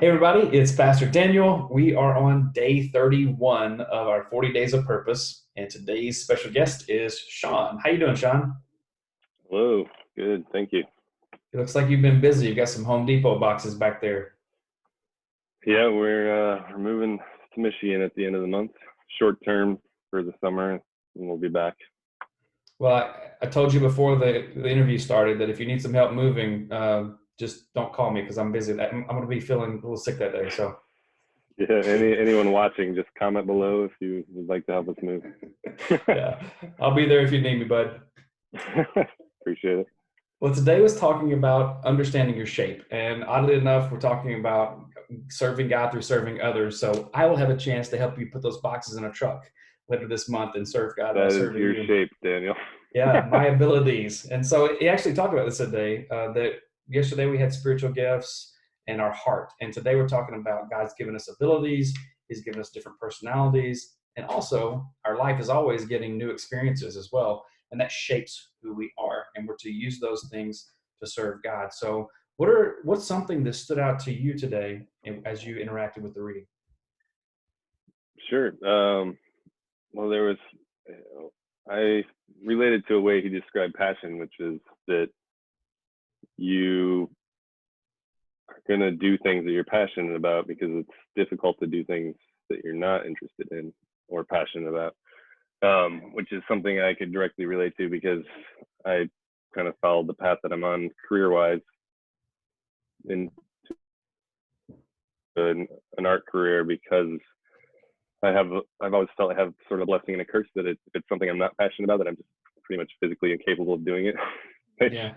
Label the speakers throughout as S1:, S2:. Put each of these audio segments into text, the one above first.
S1: Hey everybody, it's Pastor Daniel. We are on day 31 of our 40 Days of Purpose, and today's special guest is Sean. How you doing, Sean?
S2: Hello. Good. Thank you.
S1: It looks like you've been busy. You've got some Home Depot boxes back there.
S2: Yeah, we're moving to Michigan at the end of the month, short term for the summer, and we'll be back.
S1: Well, I told you before the interview started that if you need some help moving, just don't call me because I'm busy. I'm going to be feeling a little sick that day. So,
S2: Yeah. Anyone watching, just comment below if you would like to help us move.
S1: yeah, I'll be there if you need me, bud.
S2: Appreciate it.
S1: Well, today was talking about understanding your shape. And oddly enough, we're talking about serving God through serving others. So I will have a chance to help you put those boxes in a truck later this month and serve God by
S2: That is
S1: serving
S2: your
S1: you.
S2: shape, Daniel.
S1: Yeah, my abilities. And so he actually talked about this today, that yesterday we had spiritual gifts and our heart. And today we're talking about God's given us abilities, He's given us different personalities, and also our life is always getting new experiences as well. And that shapes who we are. And we're to use those things to serve God. So what's something that stood out to you today as you interacted with the reading?
S2: Sure. Well, I related to a way he described passion, which is that you are going to do things that you're passionate about because it's difficult to do things that you're not interested in or passionate about, which is something I could directly relate to because I kind of followed the path that I'm on career-wise in an art career because I've always felt I have sort of a blessing and a curse that if it's something I'm not passionate about, that I'm just pretty much physically incapable of doing it, which
S1: Yeah.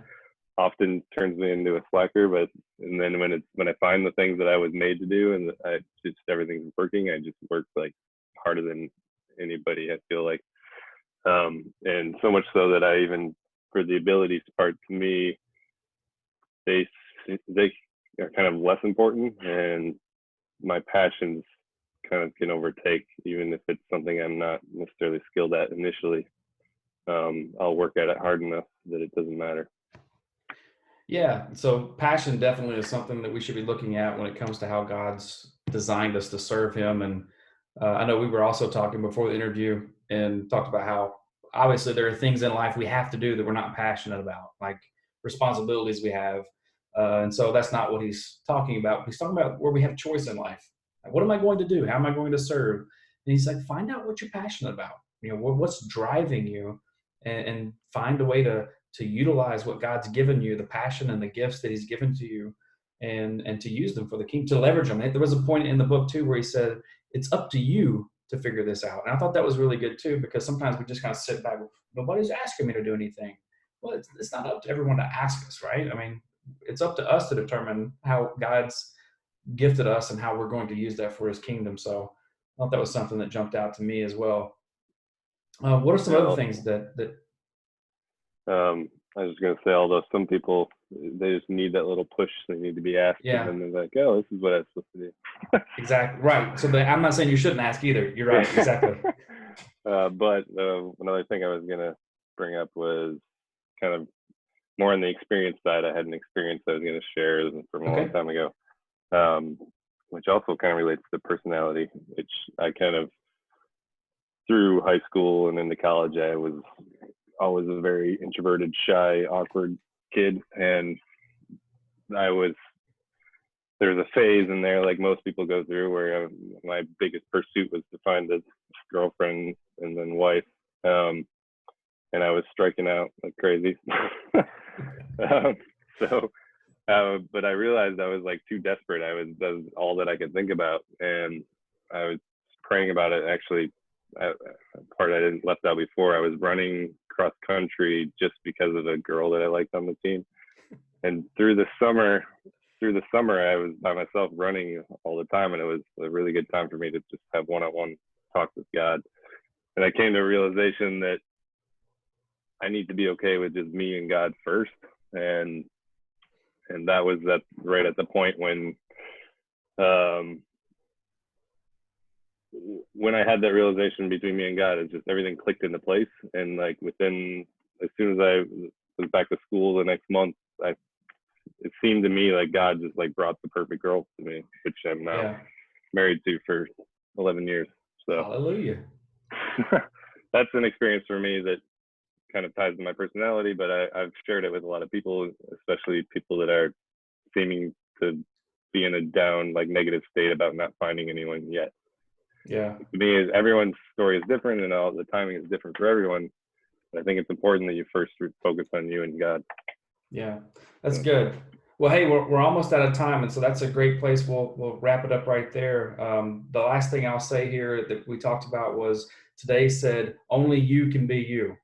S2: often turns me into a slacker. But and then when I find the things that I was made to do and I just everything's working, I just work like harder than anybody. I feel like, and so much so that I even for the abilities part to me, they they are kind of less important, and my passions kind of can overtake, even if it's something I'm not necessarily skilled at initially. I'll work at it hard enough that it doesn't matter.
S1: Yeah, so passion definitely is something that we should be looking at when it comes to how God's designed us to serve Him. And I know we were also talking before the interview and talked about how obviously there are things in life we have to do that we're not passionate about, like responsibilities we have. And so that's not what he's talking about. He's talking about where we have choice in life. Like, what am I going to do? How am I going to serve? And he's like, find out what you're passionate about. What's driving you, and find a way to utilize what God's given you, the passion and the gifts that He's given to you, and to use them for the kingdom, to leverage them. There was a point in the book too where he said, "It's up to you to figure this out." And I thought that was really good too, because sometimes we just kind of sit back. Nobody's asking me to do anything. Well, it's not up to everyone to ask us, right? I mean, it's up to us to determine how God's gifted us and how we're going to use that for His kingdom. So I thought that was something that jumped out to me as well. What are some
S2: Yeah,
S1: other things that
S2: I was just gonna say, although some people they just need that little push, they need to be asked, and
S1: yeah,
S2: then they're like, "Oh, this is what I'm supposed to do."
S1: exactly. Right. So I'm not saying you shouldn't ask either. You're right.
S2: Yeah.
S1: Exactly.
S2: But another thing I was gonna bring up was kind of more on the experience side. I had an experience I was gonna share from a long
S1: Okay.
S2: time ago, um, which also kind of relates to personality, which I kind of through high school and into college, I was always a very introverted, shy, awkward kid, and I was there's a phase in there like most people go through where my biggest pursuit was to find a girlfriend and then wife, um, and I was striking out like crazy. um, so, but I realized I was like too desperate. That was all that I could think about, and I was praying about it. Actually, part I didn't left out before. I was running cross country just because of a girl that I liked on the team, and through the summer I was by myself running all the time, and it was a really good time for me to just have one-on-one talks with God. And I came to a realization that I need to be okay with just me and God first, and that was right at the point um when I had that realization between me and God, it's just everything clicked into place. And like as soon as I was back to school the next month, I it seemed to me like God just like brought the perfect girl to me, which I'm now
S1: Yeah.
S2: married to for 11 years. So
S1: Hallelujah.
S2: that's an experience for me that kind of ties to my personality, but I've shared it with a lot of people, especially people that are seeming to be in a down, like negative state about not finding anyone yet.
S1: Yeah.
S2: To me, is everyone's story is different, and all the timing is different for everyone. I think it's important that you first focus on you and God.
S1: Yeah. That's good. Well, hey, we're almost out of time, and so that's a great place. We'll wrap it up right there. The last thing I'll say here that we talked about was today said only you can be you.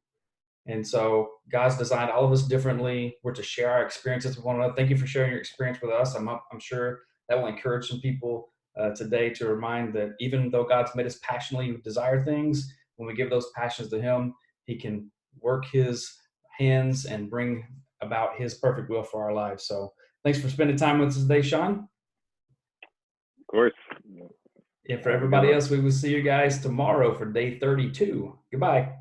S1: And so God's designed all of us differently. We're to share our experiences with one another. Thank you for sharing your experience with us. I'm sure that will encourage some people today to remind that even though God's made us passionately desire things, when we give those passions to Him, He can work His hands and bring about His perfect will for our lives. So thanks for spending time with us today, Sean.
S2: Of course.
S1: And for
S2: Have a good
S1: everybody
S2: one.
S1: else, we will see you guys tomorrow for day 32. Goodbye.